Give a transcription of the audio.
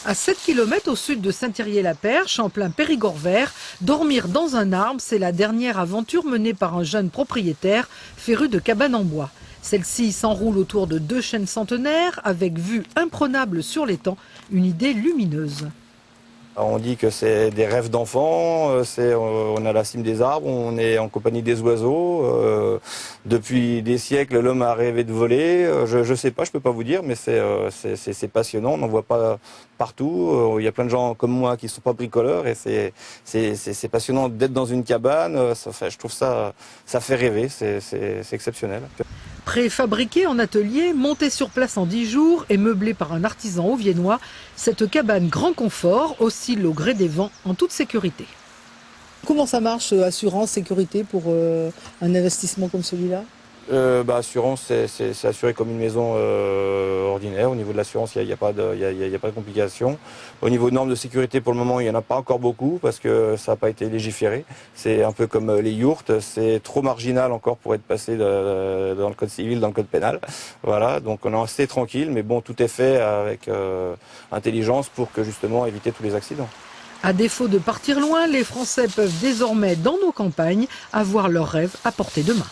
À 7 km au sud de Saint-Thirier-la-Perche, en plein Périgord vert, dormir dans un arbre, c'est la dernière aventure menée par un jeune propriétaire féru de cabanes en bois. Celle-ci s'enroule autour de 2 chênes centenaires avec vue imprenable sur l'étang, une idée lumineuse. On dit que c'est des rêves d'enfants, on a la cime des arbres, on est en compagnie des oiseaux. Depuis des siècles, l'homme a rêvé de voler. Je sais pas, je peux pas vous dire, mais c'est passionnant. On n'en voit pas partout. Il y a plein de gens comme moi qui sont pas bricoleurs et c'est passionnant d'être dans une cabane. Je trouve ça fait rêver. C'est exceptionnel. Préfabriquée en atelier, montée sur place en 10 jours et meublée par un artisan haut-viennois, cette cabane grand confort oscille au gré des vents en toute sécurité. Comment ça marche, assurance, sécurité pour un investissement comme celui-là? Assurance, c'est assuré comme une maison ordinaire. Au niveau de l'assurance, il n'y a pas de complications. Au niveau de normes de sécurité, pour le moment, il n'y en a pas encore beaucoup parce que ça n'a pas été légiféré. C'est un peu comme les yourtes, c'est trop marginal encore pour être passé dans le code civil, dans le code pénal. Voilà, donc on est assez tranquille, mais bon, tout est fait avec intelligence pour que justement éviter tous les accidents. À défaut de partir loin, les Français peuvent désormais, dans nos campagnes, avoir leurs rêves à portée de main.